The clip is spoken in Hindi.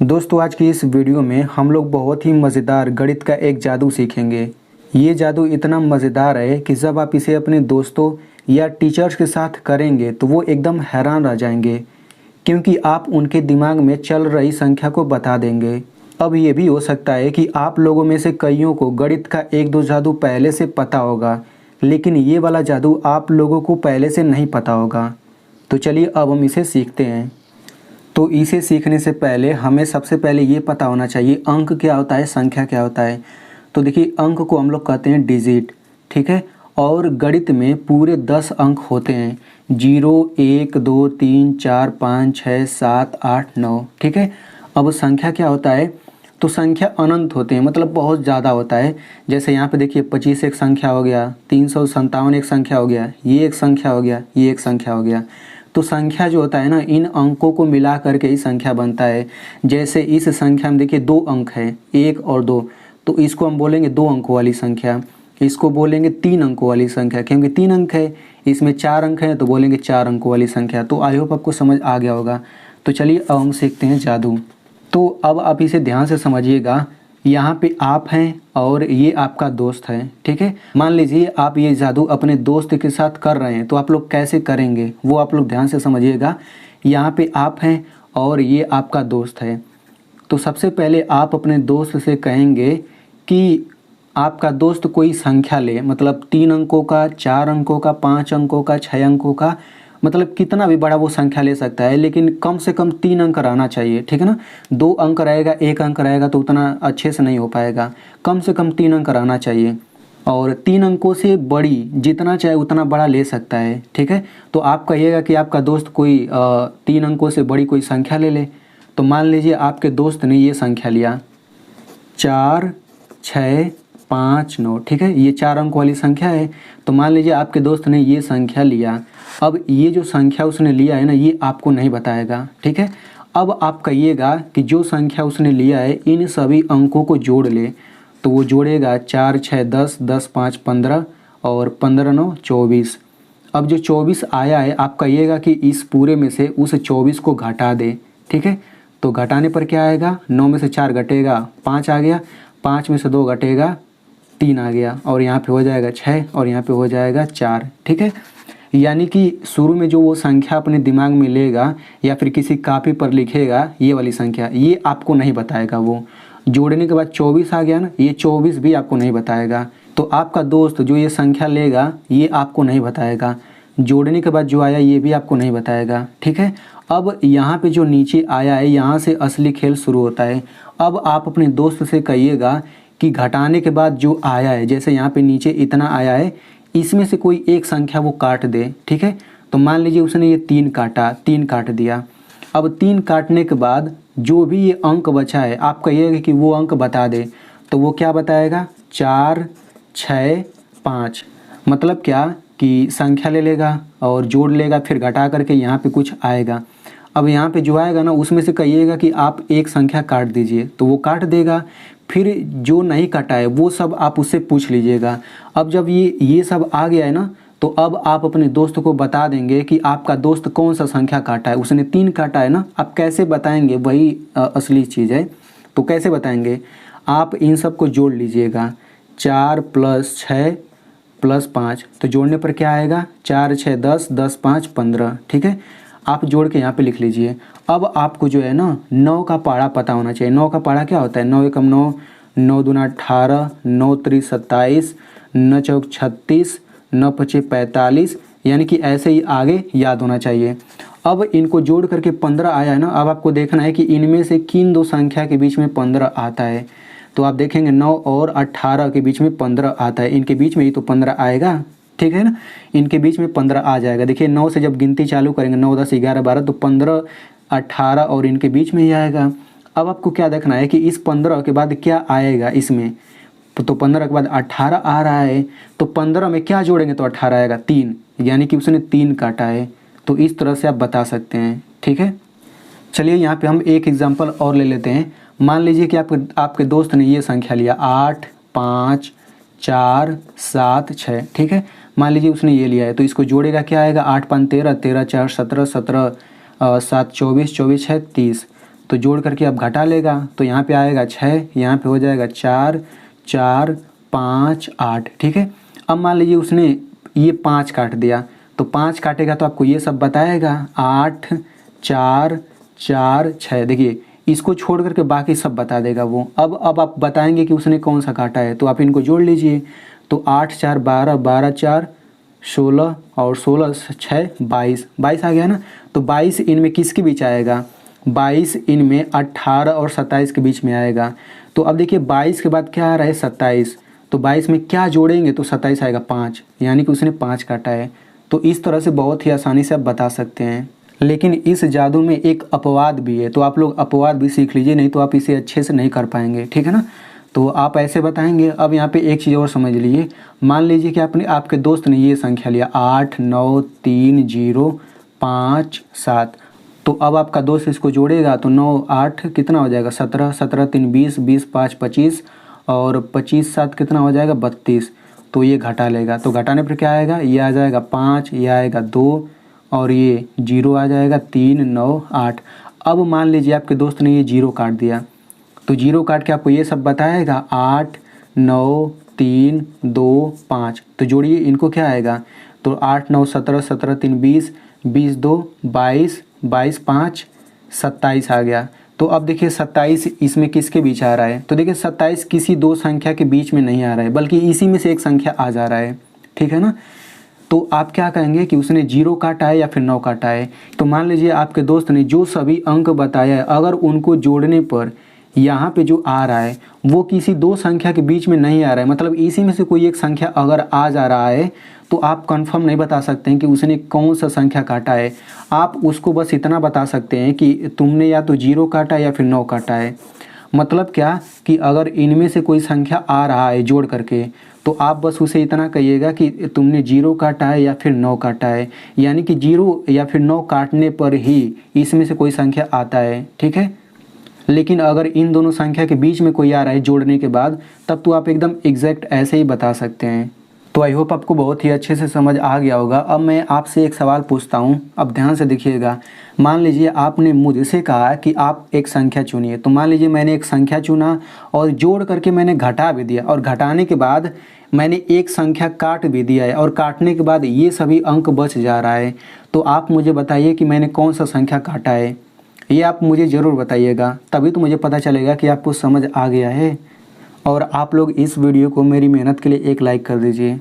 दोस्तों आज की इस वीडियो में हम लोग बहुत ही मज़ेदार गणित का एक जादू सीखेंगे। ये जादू इतना मज़ेदार है कि जब आप इसे अपने दोस्तों या टीचर्स के साथ करेंगे तो वो एकदम हैरान रह जाएंगे, क्योंकि आप उनके दिमाग में चल रही संख्या को बता देंगे। अब ये भी हो सकता है कि आप लोगों में से कईयों को गणित का एक दो जादू पहले से पता होगा, लेकिन ये वाला जादू आप लोगों को पहले से नहीं पता होगा। तो चलिए अब हम इसे सीखते हैं। तो इसे सीखने से पहले हमें सबसे पहले ये पता होना चाहिए अंक क्या होता है, संख्या क्या होता है। तो देखिए, अंक को हम लोग कहते हैं डिजिट, ठीक है। और गणित में पूरे 10 अंक होते हैं, 0 1 2 3 4 5 6 7 8 9, ठीक है। अब संख्या क्या होता है, तो संख्या अनंत होते हैं, मतलब बहुत ज़्यादा होता है। जैसे यहाँ पे देखिए 25 एक संख्या हो गया, 357 एक संख्या हो गया, ये एक संख्या हो गया, ये एक संख्या हो गया। तो संख्या जो होता है ना, इन अंकों को मिला करके ही संख्या बनता है। जैसे इस संख्या में देखिए 2 अंक है, 1 और 2, तो इसको हम बोलेंगे 2 अंकों वाली संख्या। इसको बोलेंगे 3 अंकों वाली संख्या, क्योंकि 3 अंक है। इसमें 4 अंक है तो बोलेंगे 4 अंकों वाली संख्या। तो आई होप आपको समझ आ गया होगा। तो चलिए अब हम सीखते हैं जादू। तो अब आप इसे ध्यान से समझिएगा। यहाँ पे आप हैं और ये आपका दोस्त है, ठीक है। मान लीजिए आप ये जादू अपने दोस्त के साथ कर रहे हैं, तो आप लोग कैसे करेंगे वो आप लोग ध्यान से समझिएगा। यहाँ पे आप हैं और ये आपका दोस्त है। तो सबसे पहले आप अपने दोस्त से कहेंगे कि आपका दोस्त कोई संख्या ले, मतलब 3 अंकों का, 4 अंकों का, 5 अंकों का, 6 अंकों का, मतलब कितना भी बड़ा वो संख्या ले सकता है, लेकिन कम से कम 3 अंक रहना चाहिए, ठीक है ना। 2 अंक रहेगा, 1 अंक रहेगा तो उतना अच्छे से नहीं हो पाएगा। कम से कम 3 अंक रहना चाहिए, और 3 अंकों से बड़ी जितना चाहे उतना बड़ा ले सकता है, ठीक है। तो आप कहिएगा कि आपका दोस्त कोई 3 अंकों से बड़ी कोई संख्या ले ले। तो मान लीजिए आपके दोस्त ने ये संख्या लिया 4 6 5 9, ठीक है। ये 4 अंक वाली संख्या है। तो मान लीजिए आपके दोस्त ने ये संख्या लिया। अब ये जो संख्या उसने लिया है ना, ये आपको नहीं बताएगा, ठीक है। अब आप कहिएगा कि जो संख्या उसने लिया है इन सभी अंकों को जोड़ ले। तो वो जोड़ेगा 4 6 10, 10 5 15 और 15 9 24। अब जो 24 आया है, आप कहिएगा कि इस पूरे में से उस 24 को घटा दे, ठीक है। तो घटाने पर क्या आएगा, 9 में से 4 घटेगा 5 आ गया, 5 में से 2 घटेगा 3 आ गया, और यहाँ पे हो जाएगा 6 और यहाँ पे हो जाएगा 4, ठीक है। यानी कि शुरू में जो वो संख्या अपने दिमाग में लेगा या फिर किसी कॉपी पर लिखेगा, ये वाली संख्या, ये आपको नहीं बताएगा। वो जोड़ने के बाद 24 आ गया ना, ये 24 भी आपको नहीं बताएगा। तो आपका दोस्त जो ये संख्या लेगा ये आपको नहीं बताएगा। जोड़ने के बाद जो आया ये भी आपको नहीं बताएगा, ठीक है। अब यहाँ पे जो नीचे आया है, यहाँ से असली खेल शुरू होता है। अब आप अपने दोस्त से कहिएगा कि घटाने के बाद जो आया है, जैसे यहाँ पे नीचे इतना आया है, इसमें से कोई एक संख्या वो काट दे, ठीक है। तो मान लीजिए उसने ये 3 काटा, 3 काट दिया। अब 3 काटने के बाद जो भी ये अंक बचा है, आप कहिएगा कि वो अंक बता दे। तो वो क्या बताएगा, 4 6 5। मतलब क्या कि संख्या ले लेगा और जोड़ लेगा, फिर घटा करके यहाँ पे कुछ आएगा। अब यहाँ पे जो आएगा ना, उसमें से कहिएगा कि आप एक संख्या काट दीजिए, तो वो काट देगा। फिर जो नहीं काटा है वो सब आप उससे पूछ लीजिएगा। अब जब ये सब आ गया है ना, तो अब आप अपने दोस्त को बता देंगे कि आपका दोस्त कौन सा संख्या काटा है। उसने 3 काटा है ना। आप कैसे बताएंगे, वही असली चीज़ है। तो कैसे बताएंगे, आप इन सब को जोड़ लीजिएगा, 4 + 6 + 5। तो जोड़ने पर क्या आएगा, 4 6 10, 10 5 15, ठीक है। आप जोड़ के यहाँ पे लिख लीजिए। अब आपको जो है ना 9 का पारा पता होना चाहिए। 9 का पारा क्या होता है, 9 एकम 9, 9 दूना 18, 9 त्रि 27, 9 चौक 36, 9 पचे 45, यानी कि ऐसे ही आगे याद होना चाहिए। अब इनको जोड़ करके 15 आया है ना। अब आपको देखना है कि इनमें से किन दो संख्या के बीच में 15 आता है। तो आप देखेंगे 9 और 18 के बीच में 15 आता है, इनके बीच में ही तो 15 आएगा, ठीक है ना। इनके बीच में 15 आ जाएगा। देखिए 9 से जब गिनती चालू करेंगे, 9 10 11 12, तो 15 18 और इनके बीच में ही आएगा। अब आपको क्या देखना है कि इस 15 के बाद क्या आएगा इसमें। तो 15 के बाद 18 आ रहा है, तो 15 में क्या जोड़ेंगे तो 18 आएगा, 3, यानी कि उसने 3 काटा है। तो इस तरह से आप बता सकते हैं, ठीक है। चलिए यहाँ पे हम एक एग्जांपल और ले लेते हैं। मान लीजिए कि आपके दोस्त ने ये संख्या लिया 8 5 4 7 6, ठीक है। मान लीजिए उसने ये लिया है, तो इसको जोड़ेगा क्या आएगा, 8 5 13, 13 4 17, 17 7 24, 24 6 30। तो जोड़ करके अब घटा लेगा, तो यहाँ पे आएगा 6, यहाँ पे हो जाएगा 4, 4, 5, 8। ठीक है, अब मान लीजिए उसने ये 5 काट दिया, तो 5 काटेगा तो आपको ये सब बताएगा 8, 4, 4, 6। देखिए इसको छोड़ करके बाकी सब बता देगा वो। अब आप बताएंगे कि उसने कौन सा काटा है, तो आप इनको जोड़ लीजिए। तो 8, 4, 12, 12, 4, 16 और 16, 6, 22, 22 आ गया ना। तो 22 इनमें किसके बीच आएगा, 22 इनमें 18 और 27 के बीच में आएगा। तो अब देखिए 22 के बाद क्या आ रहा है, 27। तो 22 में क्या जोड़ेंगे तो 27 आएगा, 5, यानी कि उसने 5 काटा है। तो इस तरह से बहुत ही आसानी से आप बता सकते हैं। लेकिन इस जादू में एक अपवाद भी है, तो आप लोग अपवाद भी सीख लीजिए, नहीं तो आप इसे अच्छे से नहीं कर पाएंगे। ठीक है ना, तो आप ऐसे बताएंगे। अब यहाँ पे एक चीज़ और समझ लीजिए, मान लीजिए कि आपके दोस्त ने ये संख्या लिया 8, 9, 3, 0, 5, 7। तो अब आपका दोस्त इसको जोड़ेगा तो 9, 8 कितना हो जाएगा, 17, 17, 3, 20, 20, 5, 25 और 25, 7 कितना हो जाएगा, 32। तो ये घटा लेगा, तो घटाने पर क्या आएगा, ये आ जाएगा 5, ये आएगा 2 और ये 0 आ जाएगा 3, 9, 8। अब मान लीजिए आपके दोस्त ने ये 0 काट दिया, तो 0 काट के आपको ये सब बताएगा 8, 9, 3, 2, 5। तो जोड़िए इनको, क्या आएगा, तो 8, 9, 17, 17, 3, 20, 20, 2, 22, 22, 5, 27 आ गया। तो अब देखिए 27 इसमें किसके बीच आ रहा है, तो देखिए 27 किसी दो संख्या के बीच में नहीं आ रहा है, बल्कि इसी में से एक संख्या आ जा रहा है। ठीक है ना, तो आप क्या कहेंगे कि उसने 0 काटा है या फिर 9 काटा है। तो मान लीजिए आपके दोस्त ने जो सभी अंक बताया है, अगर उनको जोड़ने पर यहाँ पे जो आ रहा है वो किसी दो संख्या के बीच में नहीं आ रहा है, मतलब इसी में से कोई एक संख्या अगर आ जा रहा है, तो आप कंफर्म नहीं बता सकते हैं कि उसने कौन सा संख्या काटा है। आप उसको बस इतना बता सकते हैं कि तुमने या तो 0 काटा या फिर 9 काटा है। मतलब क्या कि अगर इनमें से कोई संख्या आ रहा है जोड़ करके, तो आप बस उसे इतना कहिएगा कि तुमने 0 काटा है या फिर 9 काटा है, यानी कि 0 या फिर 9 काटने पर ही इसमें से कोई संख्या आता है। ठीक है, लेकिन अगर इन दोनों संख्या के बीच में कोई आ रहा है जोड़ने के बाद, तब तो आप एकदम एग्जैक्ट ऐसे ही बता सकते हैं। तो आई होप आपको बहुत ही अच्छे से समझ आ गया होगा। अब मैं आपसे एक सवाल पूछता हूँ, अब ध्यान से देखिएगा। मान लीजिए आपने मुझसे कहा कि आप एक संख्या चुनिए, तो मान लीजिए मैंने एक संख्या चुना और जोड़ करके मैंने घटा भी दिया, और घटाने के बाद मैंने एक संख्या काट भी दिया है, और काटने के बाद ये सभी अंक बच जा रहा है। तो आप मुझे बताइए कि मैंने कौन सा संख्या काटा है, ये आप मुझे ज़रूर बताइएगा, तभी तो मुझे पता चलेगा कि आपको समझ आ गया है। और आप लोग इस वीडियो को मेरी मेहनत के लिए एक लाइक कर दीजिए।